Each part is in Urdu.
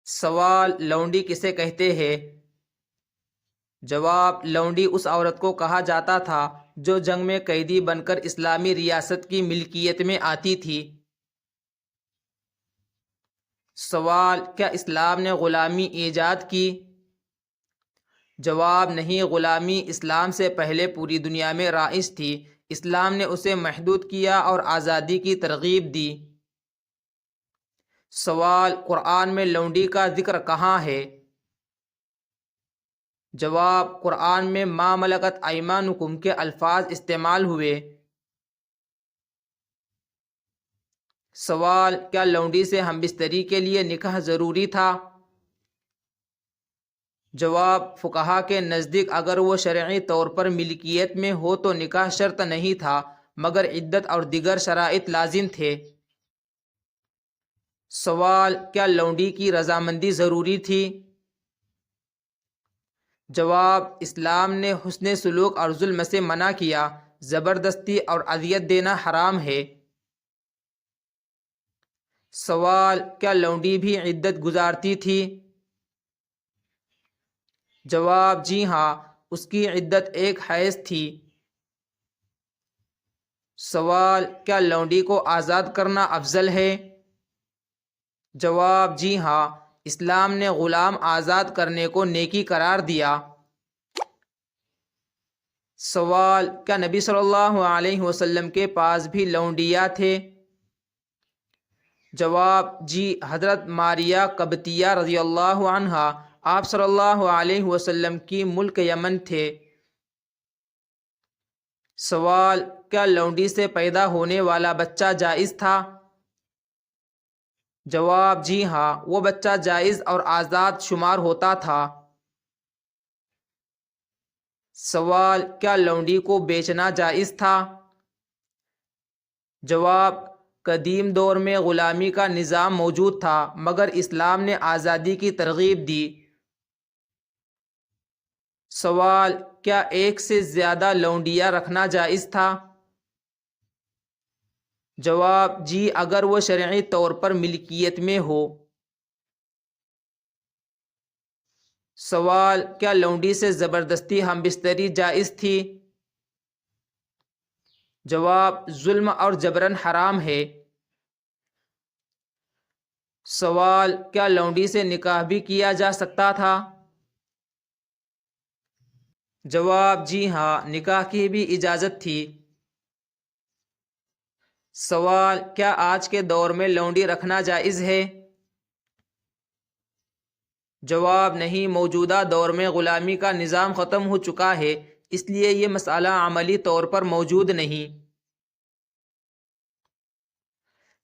سوال: لونڈی کسے کہتے ہیں؟ جواب: لونڈی اس عورت کو کہا جاتا تھا جو جنگ میں قیدی بن کر اسلامی ریاست کی ملکیت میں آتی تھی۔ سوال: کیا اسلام نے غلامی ایجاد کی؟ جواب: نہیں، غلامی اسلام سے پہلے پوری دنیا میں رائج تھی۔ اسلام نے اسے محدود کیا اور آزادی کی ترغیب دی۔ سوال: قرآن میں لونڈی کا ذکر کہاں ہے؟ جواب: قرآن میں ما ملکت ایمانکم کے الفاظ استعمال ہوئے۔ سوال: کیا لونڈی سے ہم بستری کے لیے نکاح ضروری تھا؟ جواب: فقہا کے نزدیک اگر وہ شرعی طور پر ملکیت میں ہو تو نکاح شرط نہیں تھا، مگر عدت اور دیگر شرائط لازم تھے۔ سوال: کیا لونڈی کی رضامندی ضروری تھی؟ جواب: اسلام نے حسن سلوک اور ظلم سے منع کیا، زبردستی اور اذیت دینا حرام ہے۔ سوال: کیا لونڈی بھی عدت گزارتی تھی؟ جواب: جی ہاں، اس کی عدت ایک حیض تھی۔ سوال: کیا لونڈی کو آزاد کرنا افضل ہے؟ جواب: جی ہاں، اسلام نے غلام آزاد کرنے کو نیکی قرار دیا۔ سوال: کیا نبی صلی اللہ علیہ وسلم کے پاس بھی لونڈیاں تھے؟ جواب: جی، حضرت ماریہ قبطیہ رضی اللہ عنہا آپ صلی اللہ علیہ وسلم کی ملک یمن تھے۔ سوال: کیا لونڈی سے پیدا ہونے والا بچہ جائز تھا؟ جواب: جی ہاں، وہ بچہ جائز اور آزاد شمار ہوتا تھا۔ سوال: کیا لونڈی کو بیچنا جائز تھا؟ جواب: قدیم دور میں غلامی کا نظام موجود تھا، مگر اسلام نے آزادی کی ترغیب دی۔ سوال: کیا ایک سے زیادہ لونڈیاں رکھنا جائز تھا؟ جواب: جی، اگر وہ شرعی طور پر ملکیت میں ہو۔ سوال: کیا لونڈی سے زبردستی ہم بستری جائز تھی؟ جواب: ظلم اور جبرن حرام ہے۔ سوال: کیا لونڈی سے نکاح بھی کیا جا سکتا تھا؟ جواب: جی ہاں، نکاح کی بھی اجازت تھی۔ سوال: کیا آج کے دور میں لونڈی رکھنا جائز ہے؟ جواب: نہیں، موجودہ دور میں غلامی کا نظام ختم ہو چکا ہے، اس لیے یہ مسئلہ عملی طور پر موجود نہیں۔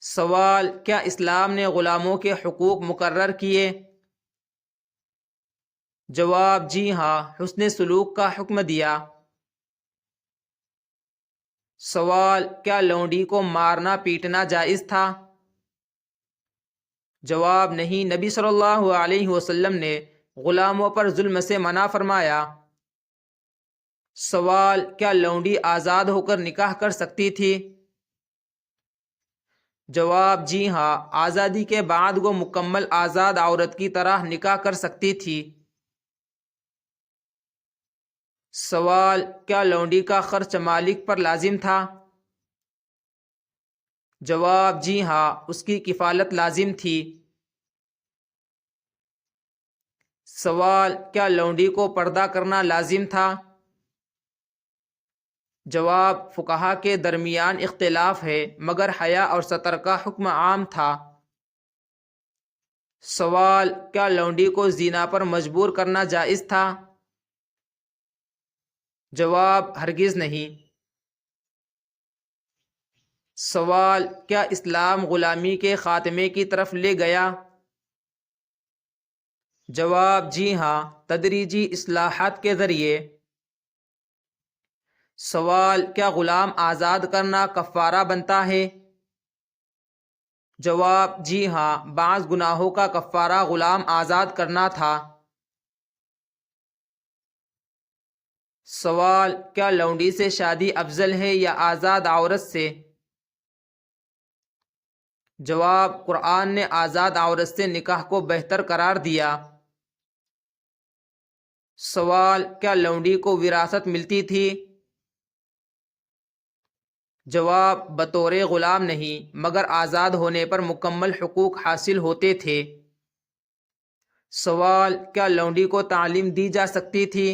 سوال: کیا اسلام نے غلاموں کے حقوق مقرر کیے؟ جواب: جی ہاں، حسن سلوک کا حکم دیا۔ سوال: کیا لونڈی کو مارنا پیٹنا جائز تھا؟ جواب: نہیں، نبی صلی اللہ علیہ وسلم نے غلاموں پر ظلم سے منع فرمایا۔ سوال: کیا لونڈی آزاد ہو کر نکاح کر سکتی تھی؟ جواب: جی ہاں، آزادی کے بعد وہ مکمل آزاد عورت کی طرح نکاح کر سکتی تھی۔ سوال: کیا لونڈی کا خرچ مالک پر لازم تھا؟ جواب: جی ہاں، اس کی کفالت لازم تھی۔ سوال: کیا لونڈی کو پردہ کرنا لازم تھا؟ جواب: فقہا کے درمیان اختلاف ہے، مگر حیا اور ستر کا حکم عام تھا۔ سوال: کیا لونڈی کو زنا پر مجبور کرنا جائز تھا؟ جواب: ہرگز نہیں۔ سوال: کیا اسلام غلامی کے خاتمے کی طرف لے گیا؟ جواب: جی ہاں، تدریجی اصلاحات کے ذریعے۔ سوال: کیا غلام آزاد کرنا کفارہ بنتا ہے؟ جواب: جی ہاں، بعض گناہوں کا کفارہ غلام آزاد کرنا تھا۔ سوال: کیا لونڈی سے شادی افضل ہے یا آزاد عورت سے؟ جواب: قرآن نے آزاد عورت سے نکاح کو بہتر قرار دیا۔ سوال: کیا لونڈی کو وراثت ملتی تھی؟ جواب: بطور غلام نہیں، مگر آزاد ہونے پر مکمل حقوق حاصل ہوتے تھے۔ سوال: کیا لونڈی کو تعلیم دی جا سکتی تھی؟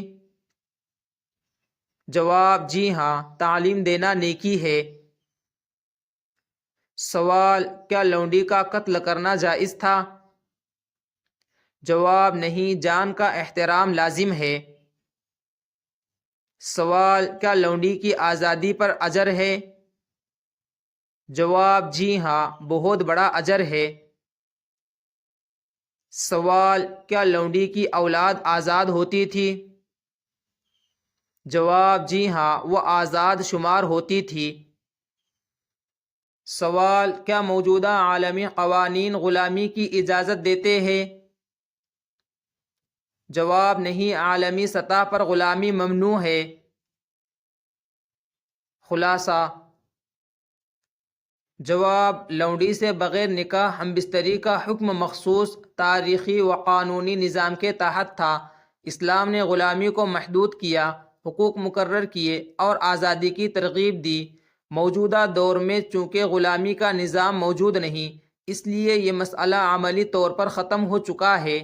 جواب: جی ہاں، تعلیم دینا نیکی ہے۔ سوال: کیا لونڈی کا قتل کرنا جائز تھا؟ جواب: نہیں، جان کا احترام لازم ہے۔ سوال: کیا لونڈی کی آزادی پر اجر ہے؟ جواب: جی ہاں، بہت بڑا اجر ہے۔ سوال: کیا لونڈی کی اولاد آزاد ہوتی تھی؟ جواب: جی ہاں، وہ آزاد شمار ہوتی تھی۔ سوال: کیا موجودہ عالمی قوانین غلامی کی اجازت دیتے ہیں؟ جواب: نہیں، عالمی سطح پر غلامی ممنوع ہے۔ خلاصہ: جواب: لونڈی سے بغیر نکاح ہم بستری کا حکم مخصوص تاریخی و قانونی نظام کے تحت تھا۔ اسلام نے غلامی کو محدود کیا، حقوق مقرر کیے اور آزادی کی ترغیب دی۔ موجودہ دور میں چونکہ غلامی کا نظام موجود نہیں، اس لیے یہ مسئلہ عملی طور پر ختم ہو چکا ہے۔